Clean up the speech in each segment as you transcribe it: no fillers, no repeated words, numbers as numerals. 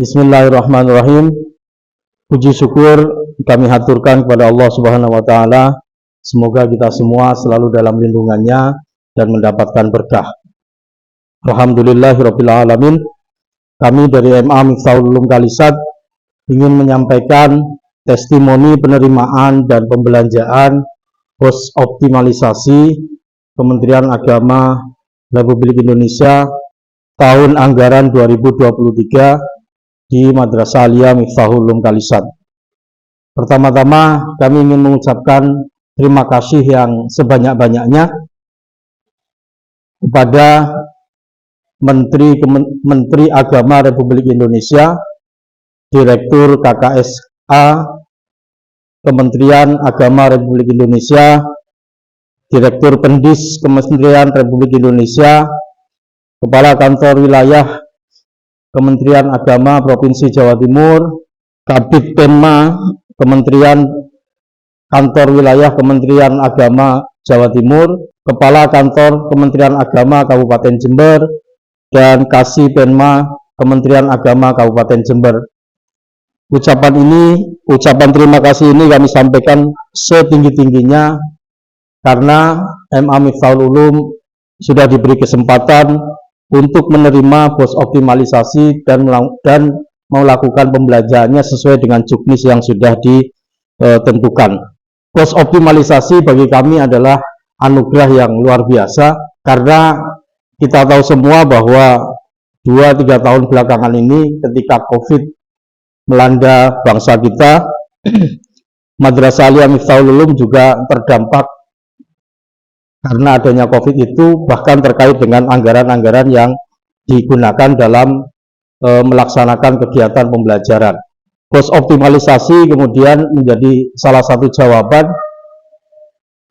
Bismillahirrahmanirrahim. Puji syukur kami haturkan kepada Allah Subhanahu wa taala. Semoga kita semua selalu dalam lindungannya dan mendapatkan berkah. Alhamdulillahirabbil alamin. Kami dari MA Miftahul Ulum Kalisat ingin menyampaikan testimoni penerimaan dan pembelanjaan pos optimalisasi Kementerian Agama Republik Indonesia tahun anggaran 2023 di Madrasah Aliyah Miftahul Ulum Kalisat. Pertama-tama kami ingin mengucapkan terima kasih yang sebanyak-banyaknya kepada Menteri Agama Republik Indonesia, Direktur KKSA Kementerian Agama Republik Indonesia, Direktur Pendis Kementerian Republik Indonesia, Kepala Kantor Wilayah Kementerian Agama Provinsi Jawa Timur, Kabid Penma Kementerian Kantor Wilayah Kementerian Agama Jawa Timur, Kepala Kantor Kementerian Agama Kabupaten Jember, dan Kasih Penma Kementerian Agama Kabupaten Jember. Ucapan terima kasih ini kami sampaikan setinggi-tingginya karena MA Miftahul Ulum sudah diberi kesempatan untuk menerima pos optimalisasi dan melakukan pembelajarannya sesuai dengan juknis yang sudah ditentukan. Pos optimalisasi bagi kami adalah anugerah yang luar biasa karena kita tahu semua bahwa 2-3 tahun belakangan ini ketika COVID melanda bangsa kita, Madrasah Aliyah Miftahul Ulum juga terdampak karena adanya COVID itu, bahkan terkait dengan anggaran-anggaran yang digunakan dalam melaksanakan kegiatan pembelajaran. Pos optimalisasi kemudian menjadi salah satu jawaban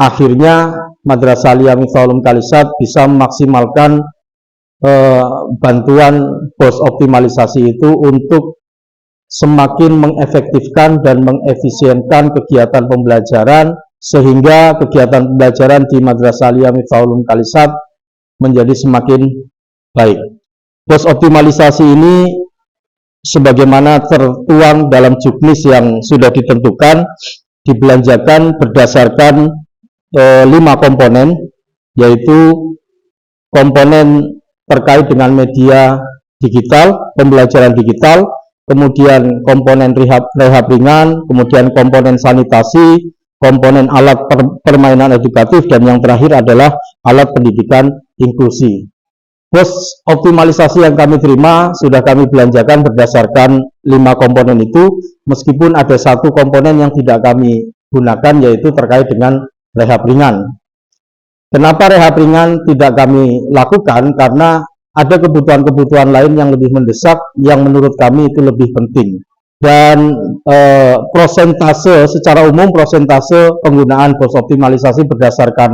akhirnya Madrasah Aliyah Miftahul Ulum Kalisat bisa memaksimalkan bantuan pos optimalisasi itu untuk semakin mengefektifkan dan mengefisienkan kegiatan pembelajaran sehingga kegiatan pembelajaran di Madrasah Aliyah Miftahul Ulum Kalisat menjadi semakin baik. Pos optimalisasi ini sebagaimana tertuang dalam juknis yang sudah ditentukan dibelanjakan berdasarkan 5 komponen, yaitu komponen terkait dengan media digital, pembelajaran digital, kemudian komponen rehab ringan, kemudian komponen sanitasi, komponen alat permainan edukatif, dan yang terakhir adalah alat pendidikan inklusi. Pos optimalisasi yang kami terima sudah kami belanjakan berdasarkan 5 komponen itu, meskipun ada 1 komponen yang tidak kami gunakan, yaitu terkait dengan rehab ringan. Kenapa rehab ringan tidak kami lakukan? Karena ada kebutuhan-kebutuhan lain yang lebih mendesak, yang menurut kami itu lebih penting. Dan prosentase secara umum, prosentase penggunaan pos optimalisasi berdasarkan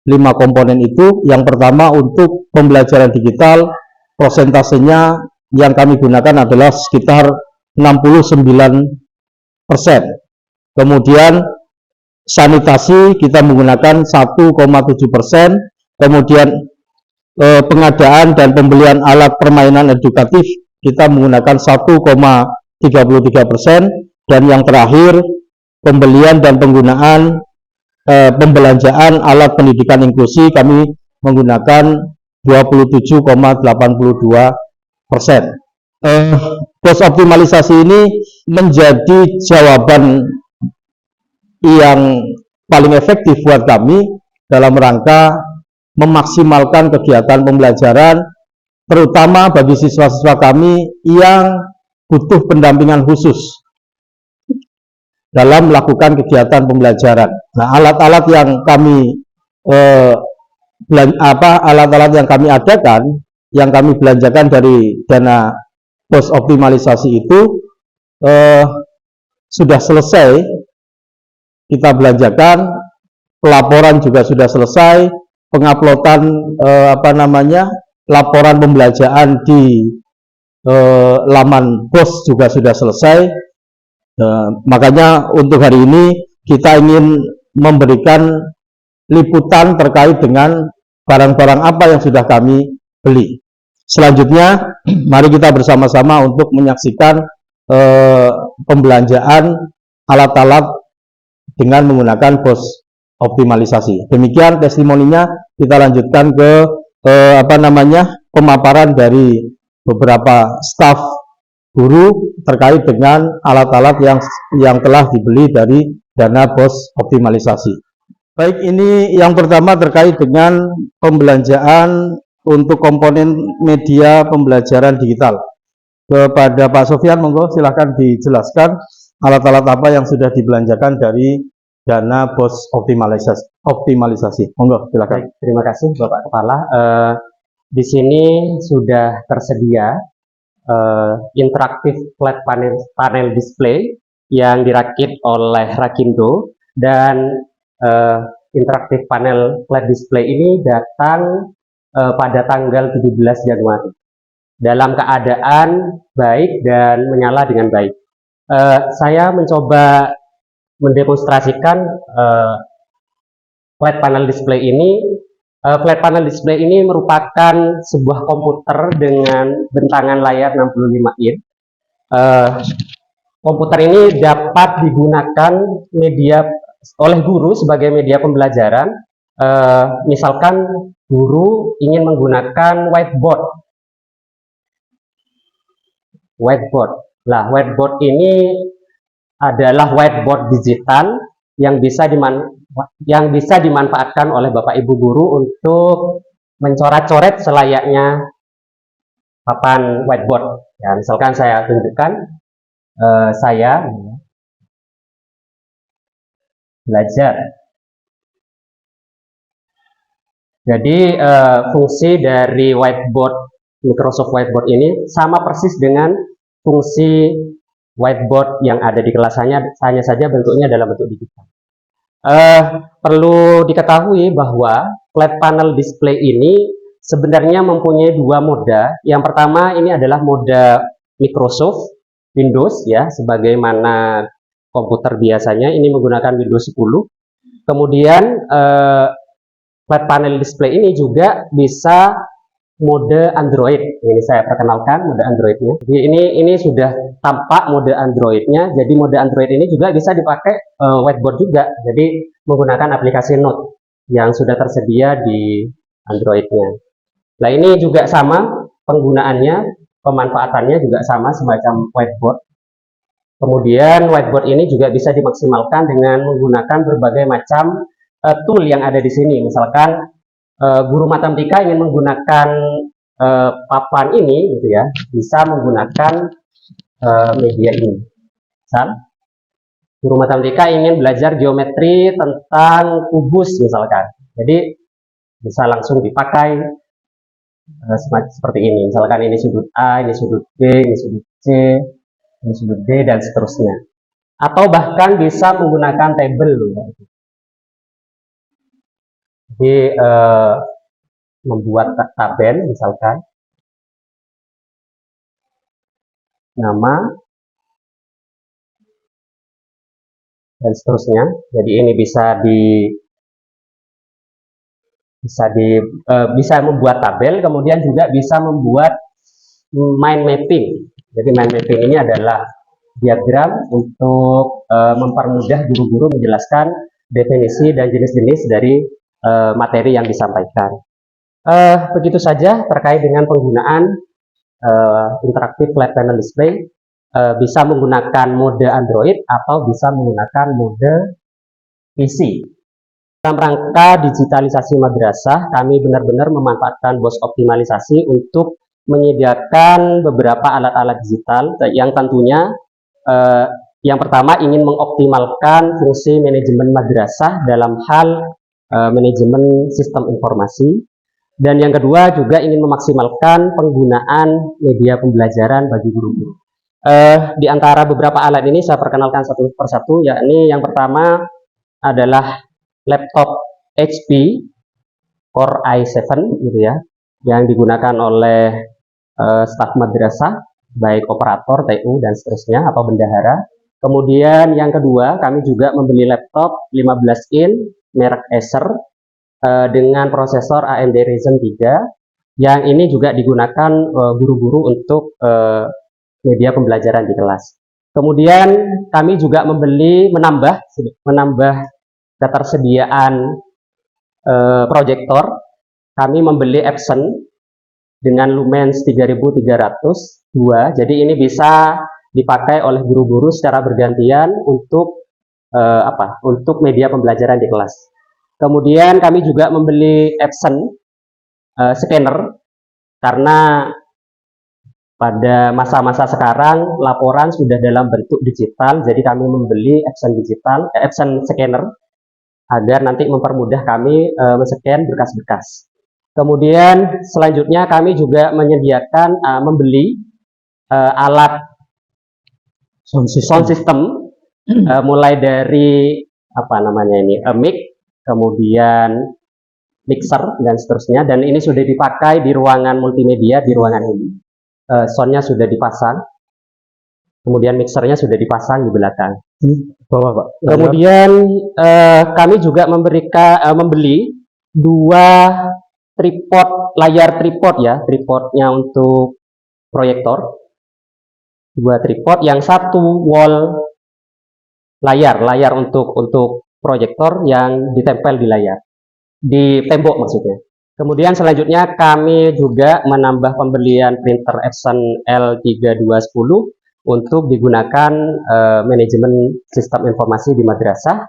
5 komponen itu, yang pertama untuk pembelajaran digital prosentasenya yang kami gunakan adalah sekitar 69%. Kemudian sanitasi kita menggunakan 1,7%, kemudian pengadaan dan pembelian alat permainan edukatif kita menggunakan 1,33%, dan yang terakhir pembelian dan penggunaan pembelanjaan alat pendidikan inklusi kami menggunakan 27,82%. Pos optimalisasi ini menjadi jawaban yang paling efektif buat kami dalam rangka memaksimalkan kegiatan pembelajaran, terutama bagi siswa-siswa kami yang butuh pendampingan khusus dalam melakukan kegiatan pembelajaran. Nah, alat-alat yang kami adakan, yang kami belanjakan dari dana pos optimalisasi itu sudah selesai kita belanjakan, pelaporan juga sudah selesai, penguploadan laporan pembelanjaan di laman POS juga sudah selesai. Makanya untuk hari ini kita ingin memberikan liputan terkait dengan barang-barang apa yang sudah kami beli. Selanjutnya, mari kita bersama-sama untuk menyaksikan pembelanjaan alat-alat dengan menggunakan BOS optimalisasi. Demikian testimoninya. Kita lanjutkan ke pemaparan dari beberapa staf guru terkait dengan alat-alat yang telah dibeli dari dana BOS optimalisasi. Baik, ini yang pertama terkait dengan pembelanjaan untuk komponen media pembelajaran digital. Kepada Pak Sofyan, monggo silahkan dijelaskan alat-alat apa yang sudah dibelanjakan dari dana BOS optimalisasi. Monggo silakan. Baik, terima kasih Bapak Kepala. Di sini sudah tersedia interaktif flat panel display yang dirakit oleh Rakindo, dan interaktif panel flat display ini datang pada tanggal 17 Januari dalam keadaan baik dan menyala dengan baik. Saya mencoba mendemonstrasikan flat panel display ini. Flat panel display ini merupakan sebuah komputer dengan bentangan layar 65 inch. Komputer ini dapat digunakan oleh guru sebagai media pembelajaran. Misalkan guru ingin menggunakan whiteboard. Whiteboard ini adalah whiteboard digital yang bisa dimanfaatkan oleh Bapak Ibu guru untuk mencoret-coret selayaknya papan whiteboard. Ya, misalkan saya tunjukkan, saya belajar. Jadi fungsi dari Microsoft Whiteboard ini sama persis dengan fungsi whiteboard yang ada di kelas, hanya saja bentuknya dalam bentuk digital. Perlu diketahui bahwa flat panel display ini sebenarnya mempunyai dua moda. Yang pertama ini adalah moda Microsoft Windows, ya, sebagaimana komputer biasanya ini menggunakan Windows 10. Kemudian flat panel display ini juga bisa mode Android. Ini saya perkenalkan mode Androidnya. Jadi ini sudah tampak mode Androidnya. Jadi mode Android ini juga bisa dipakai whiteboard juga. Jadi menggunakan aplikasi Note yang sudah tersedia di Androidnya. Nah, ini juga sama penggunaannya, pemanfaatannya juga sama semacam whiteboard. Kemudian whiteboard ini juga bisa dimaksimalkan dengan menggunakan berbagai macam tool yang ada di sini. Misalkan guru matematika ingin menggunakan papan ini, gitu ya, bisa menggunakan media ini. Misal, guru matematika ingin belajar geometri tentang kubus, misalkan. Jadi bisa langsung dipakai seperti ini. Misalkan ini sudut A, ini sudut B, ini sudut C, ini sudut D, dan seterusnya. Atau bahkan bisa menggunakan tabel. Jadi membuat tabel, misalkan nama dan seterusnya. Jadi ini bisa membuat tabel, kemudian juga bisa membuat mind mapping. Jadi mind mapping ini adalah diagram untuk mempermudah guru-guru menjelaskan definisi dan jenis-jenis dari materi yang disampaikan. Begitu saja terkait dengan penggunaan interaktif flat panel display. Bisa menggunakan mode Android atau bisa menggunakan mode PC. Dalam rangka digitalisasi madrasah, kami benar-benar memanfaatkan BOS optimalisasi untuk menyediakan beberapa alat-alat digital yang tentunya yang pertama ingin mengoptimalkan fungsi manajemen madrasah dalam hal manajemen sistem informasi, dan yang kedua juga ingin memaksimalkan penggunaan media pembelajaran bagi guru-guru. Di antara beberapa alat ini saya perkenalkan satu persatu, yakni yang pertama adalah laptop HP Core i7, gitu ya, yang digunakan oleh staf madrasah, baik operator, TU, dan seterusnya, atau bendahara. Kemudian yang kedua, kami juga membeli laptop 15 inch merek Acer dengan prosesor AMD Ryzen 3 yang ini juga digunakan guru-guru untuk media pembelajaran di kelas. Kemudian kami juga menambah ketersediaan proyektor. Kami membeli Epson dengan lumens 3302. Jadi ini bisa dipakai oleh guru-guru secara bergantian untuk untuk media pembelajaran di kelas. Kemudian kami juga membeli Epson scanner karena pada masa-masa sekarang laporan sudah dalam bentuk digital, jadi kami membeli Epson scanner agar nanti mempermudah kami men-scan berkas-berkas. Kemudian selanjutnya kami juga menyediakan membeli alat sound system mulai dari mic, kemudian mixer dan seterusnya, dan ini sudah dipakai di ruangan multimedia di ruangan ini. Soundnya sudah dipasang, kemudian mixernya sudah dipasang di belakang. Pak. Kemudian kami juga membeli 2 layar tripod ya, tripodnya untuk proyektor, 2 tripod, yang satu wall layar untuk proyektor yang ditempel di tembok maksudnya. Kemudian selanjutnya kami juga menambah pembelian printer Epson L3210 untuk digunakan manajemen sistem informasi di madrasah.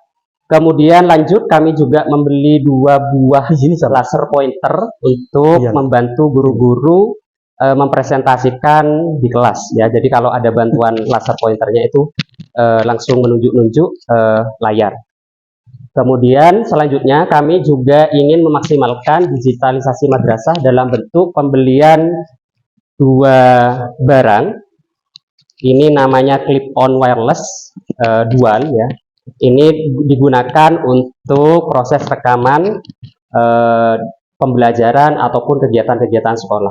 Kemudian lanjut kami juga membeli 2 buah laser pointer untuk membantu guru-guru mempresentasikan di kelas ya. Jadi kalau ada bantuan laser pointernya itu langsung menunjuk-nunjuk layar. Kemudian selanjutnya kami juga ingin memaksimalkan digitalisasi madrasah dalam bentuk pembelian 2 barang. Ini namanya clip-on wireless dual ya. Ini digunakan untuk proses rekaman pembelajaran ataupun kegiatan-kegiatan sekolah.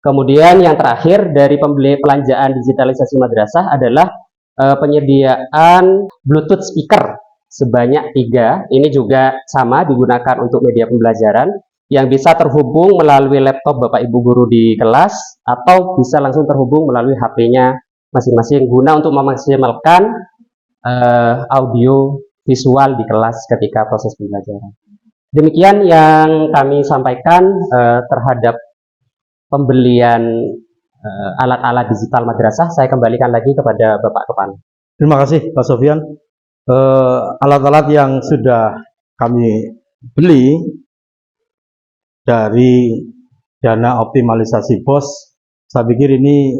Kemudian yang terakhir dari pelanjaan digitalisasi madrasah adalah penyediaan Bluetooth speaker sebanyak 3. Ini juga sama digunakan untuk media pembelajaran yang bisa terhubung melalui laptop Bapak Ibu guru di kelas atau bisa langsung terhubung melalui HP-nya masing-masing guna untuk memaksimalkan audio visual di kelas ketika proses pembelajaran. Demikian yang kami sampaikan terhadap pembelian alat-alat digital madrasah. Saya kembalikan lagi kepada Bapak Kepala. Terima kasih Pak Sofyan. Alat-alat yang sudah kami beli dari dana optimalisasi BOS, saya pikir ini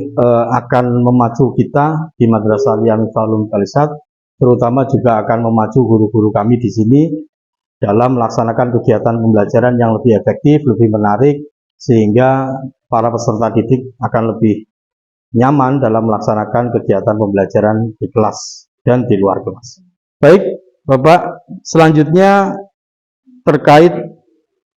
akan memacu kita di Madrasah Aliyah Miftahlul Mukhalisat, terutama juga akan memacu guru-guru kami di sini dalam melaksanakan kegiatan pembelajaran yang lebih efektif, lebih menarik, sehingga para peserta didik akan lebih nyaman dalam melaksanakan kegiatan pembelajaran di kelas dan di luar kelas. Baik, Bapak, selanjutnya terkait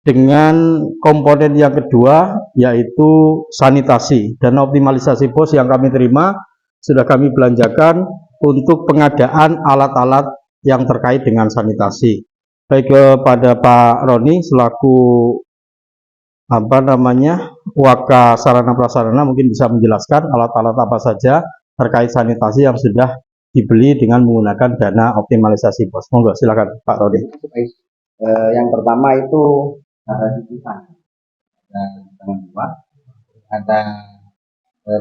dengan komponen yang kedua, yaitu sanitasi. Dana optimalisasi BOS yang kami terima sudah kami belanjakan untuk pengadaan alat-alat yang terkait dengan sanitasi. Baik, kepada Pak Roni selaku Waka Sarana Prasarana mungkin bisa menjelaskan alat-alat apa saja terkait sanitasi yang sudah dibeli dengan menggunakan dana optimalisasi BOS. Monggo silakan Pak Rodi. Yang pertama itu ada cuci tangan, tangan 2, ada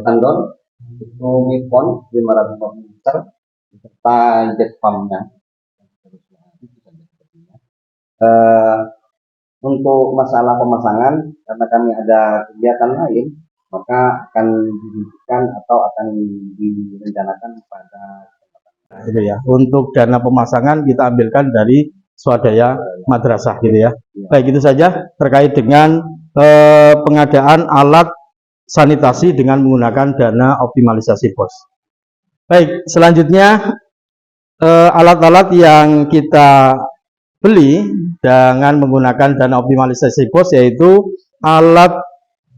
tendon itu Mifon 500 liter serta jet pumpnya. Untuk masalah pemasangan, karena kami ada kegiatan lain, maka akan dihentikan atau akan direncanakan pada itu ya. Untuk dana pemasangan kita ambilkan dari swadaya madrasah gitu ya. Baik, itu saja terkait dengan pengadaan alat sanitasi dengan menggunakan dana optimalisasi BOS. Baik, selanjutnya alat-alat yang kita beli dengan menggunakan dana optimalisasi BOS yaitu alat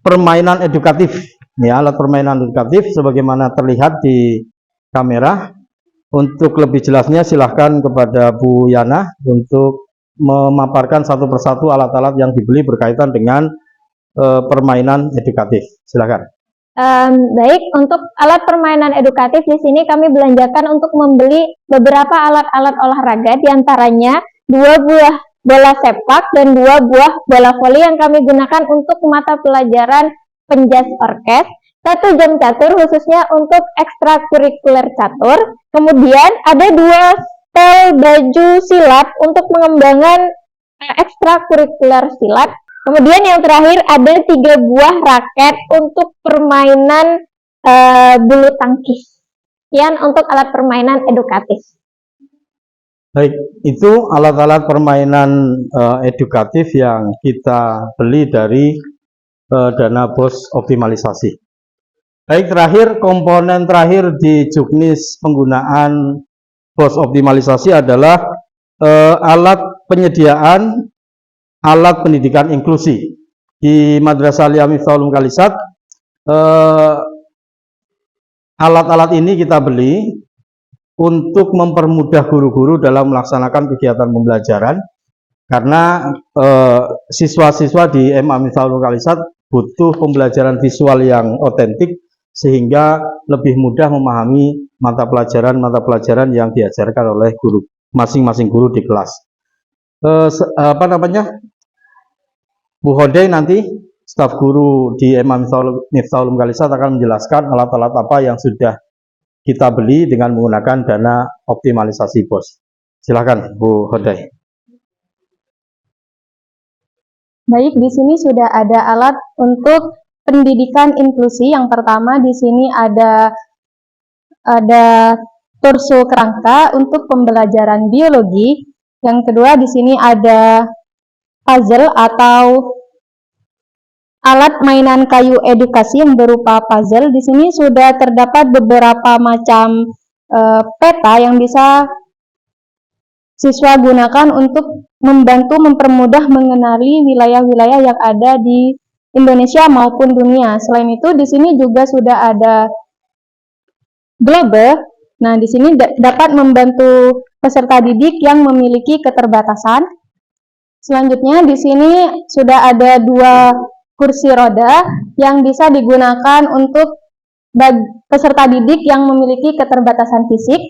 permainan edukatif. Ya, alat permainan edukatif sebagaimana terlihat di kamera. Untuk lebih jelasnya silahkan kepada Bu Yana untuk memaparkan satu persatu alat-alat yang dibeli berkaitan dengan permainan edukatif. Silakan. Baik, untuk alat permainan edukatif di sini kami belanjakan untuk membeli beberapa alat-alat olahraga, diantaranya 2 buah bola sepak dan 2 buah bola voli yang kami gunakan untuk mata pelajaran penjas orkes, 1 jam catur khususnya untuk ekstrakurikuler catur, kemudian ada 2 setel baju silat untuk pengembangan ekstrakurikuler silat. Kemudian yang terakhir ada 3 buah raket untuk permainan bulu tangkis. Sekian untuk alat permainan edukatif. Baik, itu alat-alat permainan edukatif yang kita beli dari dana BOS optimalisasi. Baik, terakhir komponen terakhir di juknis penggunaan BOS optimalisasi adalah alat penyediaan alat pendidikan inklusi. Di Madrasah Alia Miftahul Ulum Kalisat, alat-alat ini kita beli untuk mempermudah guru-guru dalam melaksanakan kegiatan pembelajaran, karena siswa-siswa di MA Miftahul Ulum Kalisat butuh pembelajaran visual yang otentik, sehingga lebih mudah memahami mata pelajaran yang diajarkan oleh guru, masing-masing guru di kelas. Bu Hodai nanti staf guru di MA Miftahul Ulum Kalisat akan menjelaskan alat-alat apa yang sudah kita beli dengan menggunakan dana optimalisasi BOS. Silakan Bu Hodai. Baik, di sini sudah ada alat untuk pendidikan inklusi. Yang pertama di sini ada torso kerangka untuk pembelajaran biologi. Yang kedua di sini ada puzzle atau alat mainan kayu edukasi yang berupa puzzle. Di sini sudah terdapat beberapa macam peta yang bisa siswa gunakan untuk membantu mempermudah mengenali wilayah-wilayah yang ada di Indonesia maupun dunia. Selain itu, di sini juga sudah ada globe. Nah, di sini dapat membantu peserta didik yang memiliki keterbatasan. Selanjutnya, di sini sudah ada 2 kursi roda yang bisa digunakan untuk peserta didik yang memiliki keterbatasan fisik.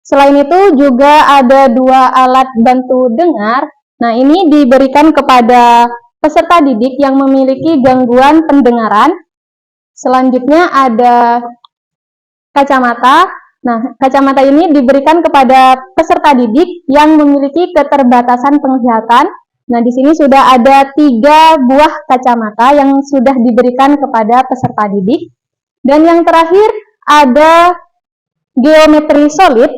Selain itu juga ada 2 alat bantu dengar. Nah, ini diberikan kepada peserta didik yang memiliki gangguan pendengaran. Selanjutnya ada kacamata. Nah, kacamata ini diberikan kepada peserta didik yang memiliki keterbatasan penglihatan. Nah, di sini sudah ada 3 buah kacamata yang sudah diberikan kepada peserta didik. Dan yang terakhir ada geometri solid.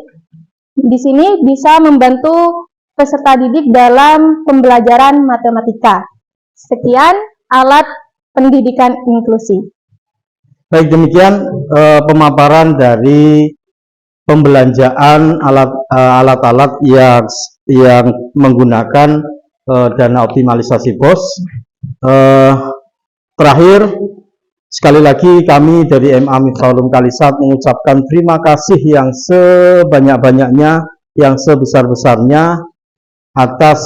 Di sini bisa membantu peserta didik dalam pembelajaran matematika. Sekian alat pendidikan inklusi. Baik, demikian pemaparan dari pembelanjaan alat-alat yang menggunakan dana optimalisasi BOS. Terakhir, sekali lagi kami dari MA Miftahul Ulum Kalisat mengucapkan terima kasih yang sebanyak-banyaknya, yang sebesar-besarnya atas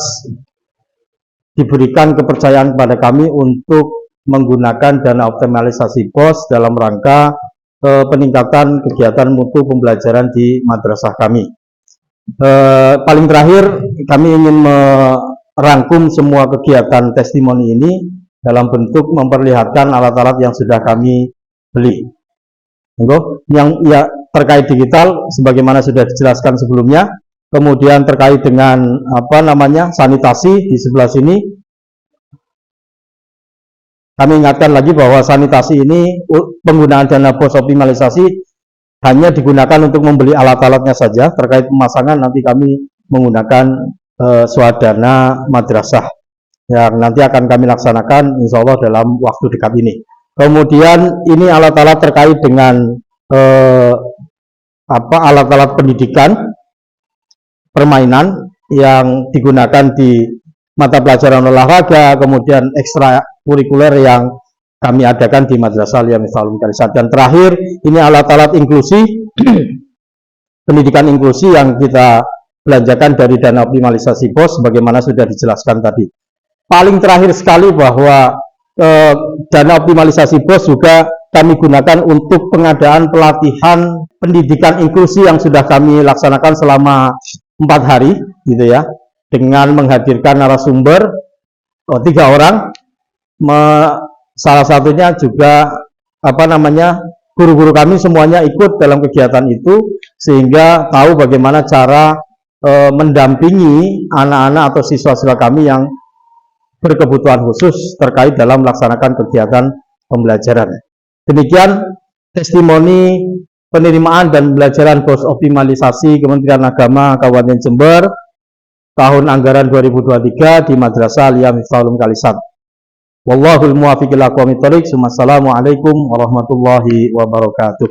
diberikan kepercayaan kepada kami untuk menggunakan dana optimalisasi BOS dalam rangka peningkatan kegiatan mutu pembelajaran di madrasah kami. Paling terakhir, kami ingin merangkum semua kegiatan testimoni ini dalam bentuk memperlihatkan alat-alat yang sudah kami beli. Yang terkait digital, sebagaimana sudah dijelaskan sebelumnya. Kemudian terkait dengan sanitasi di sebelah sini, kami ingatkan lagi bahwa sanitasi ini penggunaan dana BOS optimalisasi hanya digunakan untuk membeli alat-alatnya saja. Terkait pemasangan nanti kami menggunakan swadana madrasah yang nanti akan kami laksanakan insya Allah dalam waktu dekat ini. Kemudian ini alat-alat terkait dengan alat-alat pendidikan permainan yang digunakan di mata pelajaran olahraga, kemudian ekstrakurikuler yang kami adakan di Madrasah Alia Miftahul Ulum Kalisat. Dan terakhir, ini alat-alat inklusi, pendidikan inklusi yang kita belanjakan dari dana optimalisasi BOS, sebagaimana sudah dijelaskan tadi. Paling terakhir sekali bahwa dana optimalisasi BOS juga kami gunakan untuk pengadaan pelatihan pendidikan inklusi yang sudah kami laksanakan selama 4 hari, gitu ya, dengan menghadirkan narasumber 3 orang, salah satunya juga guru-guru kami semuanya ikut dalam kegiatan itu, sehingga tahu bagaimana cara mendampingi anak-anak atau siswa-siswa kami yang berkebutuhan khusus terkait dalam melaksanakan kegiatan pembelajaran. Demikian testimoni penerimaan dan pembelajaran BOS optimalisasi Kementerian Agama Kabupaten Jember tahun anggaran 2023 di Madrasah Aliyah Miftahul Ulum Kalisat. Wallahul muwaffiq ila aqwamit thoriq. Assalamualaikum warahmatullahi wabarakatuh.